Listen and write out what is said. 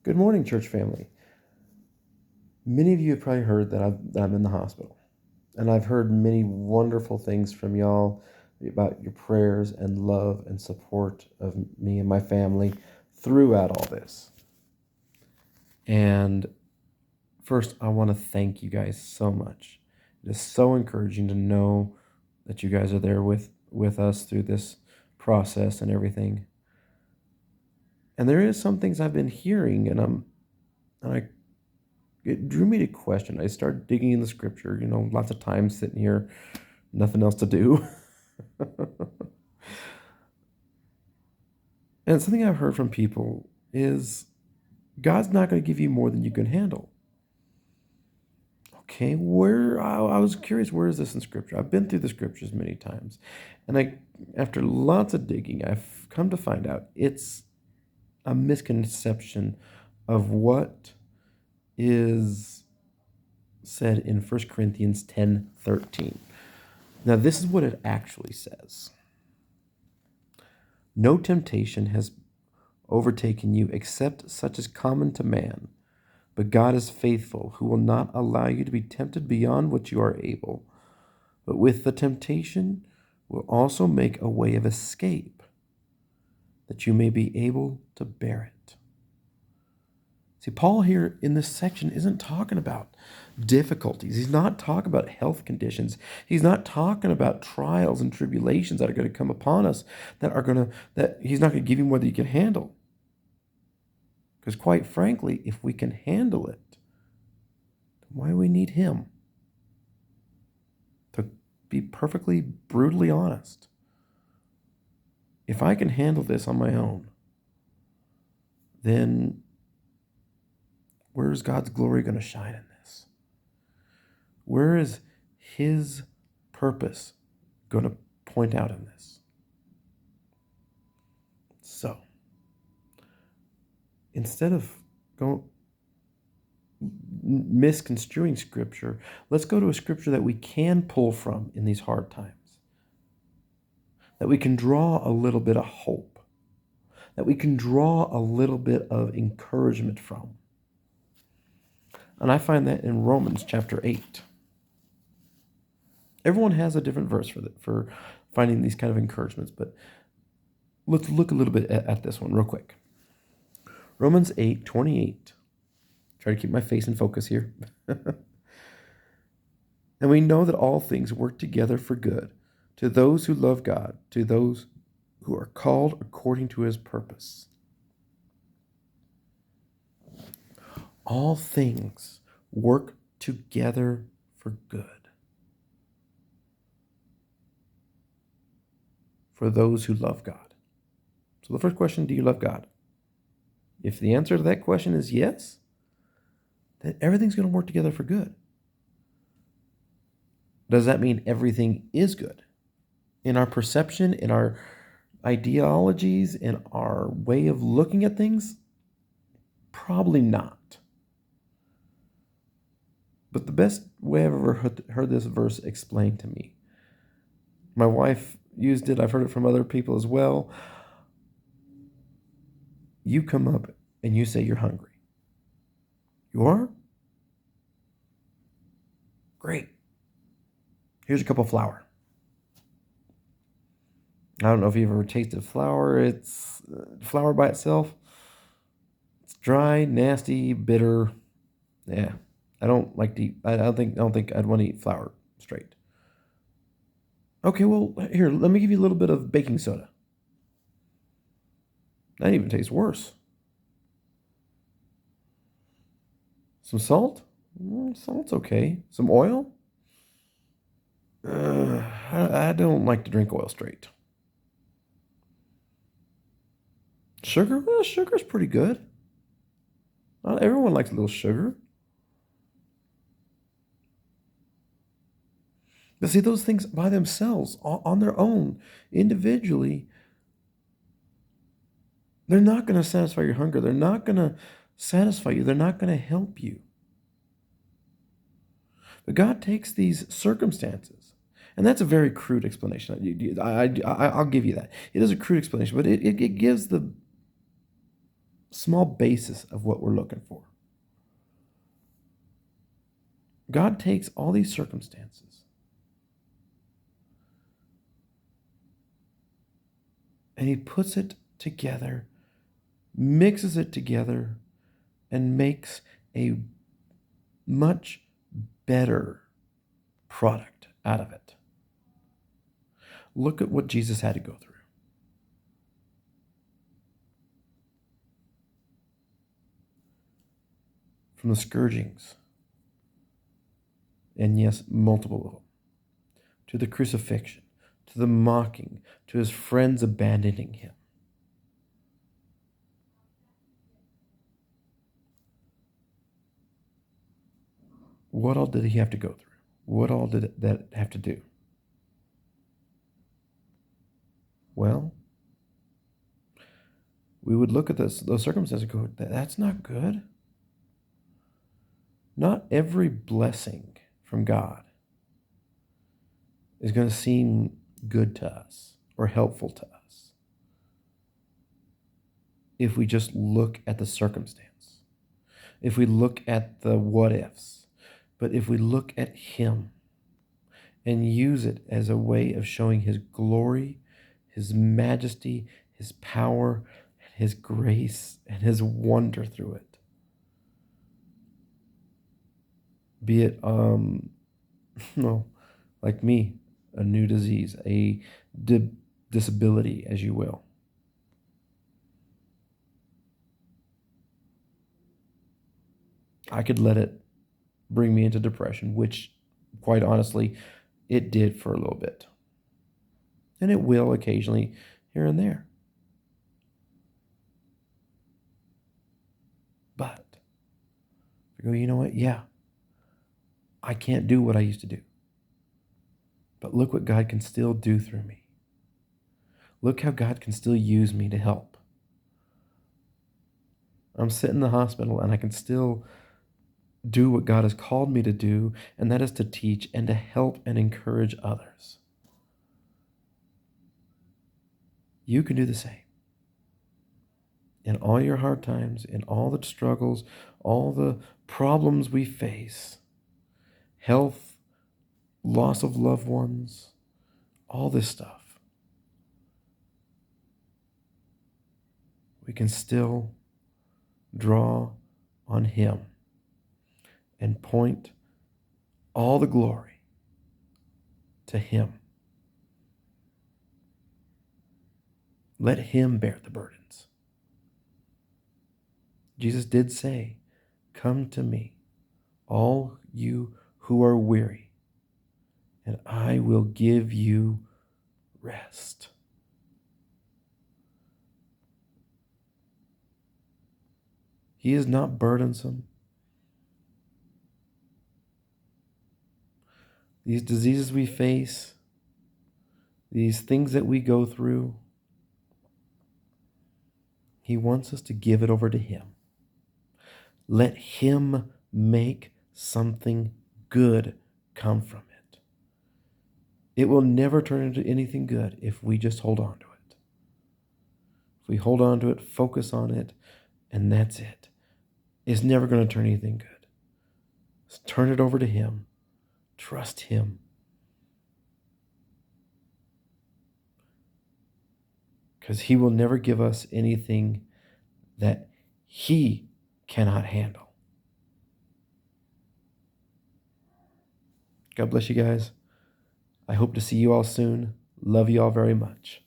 Good morning, church family. Many of you have probably heard that I'm in the hospital, and I've heard many wonderful things from y'all about your prayers and love and support of me and my family throughout all this. And first, I want to thank you guys so much. It is so encouraging to know that you guys are there with us through this process and everything. And there is some things I've been hearing, and I it drew me to question. I started digging in the scripture, lots of times sitting here, nothing else to do. And something I've heard from people is God's not going to give you more than you can handle. Okay, I was curious, where is this in scripture? I've been through the scriptures many times, and after lots of digging, I've come to find out it's a misconception of what is said in 1 Corinthians 10:13. Now, this is what it actually says. No temptation has overtaken you except such as common to man. But God is faithful, who will not allow you to be tempted beyond what you are able, but with the temptation will also make a way of escape, that you may be able to bear it. See, Paul here in this section isn't talking about difficulties. He's not talking about health conditions. He's not talking about trials and tribulations that are going to come upon us that he's not going to give you more than you can handle. Because quite frankly, if we can handle it, then why do we need him? To be perfectly brutally honest, if I can handle this on my own, then where's God's glory going to shine in this? Where is his purpose going to point out in this? So, instead of going misconstruing scripture, let's go to a scripture that we can pull from in these hard times, that we can draw a little bit of hope, that we can draw a little bit of encouragement from. And I find that in Romans chapter 8. Everyone has a different verse for finding these kind of encouragements, but let's look a little bit at this one real quick. Romans 8:28. Try to keep my face in focus here. And we know that all things work together for good to those who love God, to those who are called according to his purpose. All things work together for good for those who love God. So the first question, do you love God? If the answer to that question is yes, then everything's going to work together for good. Does that mean everything is good? In our perception, in our ideologies, in our way of looking at things? Probably not. But the best way I've ever heard this verse explained to me, my wife used it, I've heard it from other people as well. You come up and you say you're hungry. You are? Great. Here's a cup of flour. I don't know if you've ever tasted flour. It's flour by itself. It's dry, nasty, bitter. Yeah, I don't like to eat. I don't think I'd want to eat flour straight. Okay, well, here, let me give you a little bit of baking soda. That even tastes worse. Some salt? Salt's okay. Some oil? I don't like to drink oil straight. Sugar? Well, sugar's pretty good. Not everyone likes a little sugar. But see, those things by themselves, on their own, individually, they're not going to satisfy your hunger. They're not going to satisfy you. They're not going to help you. But God takes these circumstances, and that's a very crude explanation. I'll give you that. It is a crude explanation, but it gives the small basis of what we're looking for. God takes all these circumstances and he puts it together, mixes it together, and makes a much better product out of it. Look at what Jesus had to go through. From the scourgings, and yes, multiple of them, to the crucifixion, to the mocking, to his friends abandoning him. What all did he have to go through? What all did that have to do? Well, we would look at those circumstances and go, that's not good. Not every blessing from God is going to seem good to us or helpful to us if we just look at the circumstance, if we look at the what ifs. But if we look at him and use it as a way of showing his glory, his majesty, his power, his grace, and his wonder through it, be it, no, like me, a new disease, a disability, as you will. I could let it bring me into depression, which, quite honestly, it did for a little bit. And it will occasionally here and there. But I go, you know what? Yeah, I can't do what I used to do. But look what God can still do through me. Look how God can still use me to help. I'm sitting in the hospital and I can still do what God has called me to do, and that is to teach and to help and encourage others. You can do the same. In all your hard times, in all the struggles, all the problems we face, health, loss of loved ones, all this stuff, we can still draw on him and point all the glory to him. Let him bear the burdens. Jesus did say, "Come to me, all you who are weary, and I will give you rest." He is not burdensome. These diseases we face, these things that we go through, he wants us to give it over to him. Let him make something good come from it. It will never turn into anything good if we just hold on to it. If we hold on to it, focus on it, and that's it. It's never going to turn anything good. Just turn it over to him. Trust him. Because he will never give us anything that he cannot handle. God bless you guys. I hope to see you all soon. Love you all very much.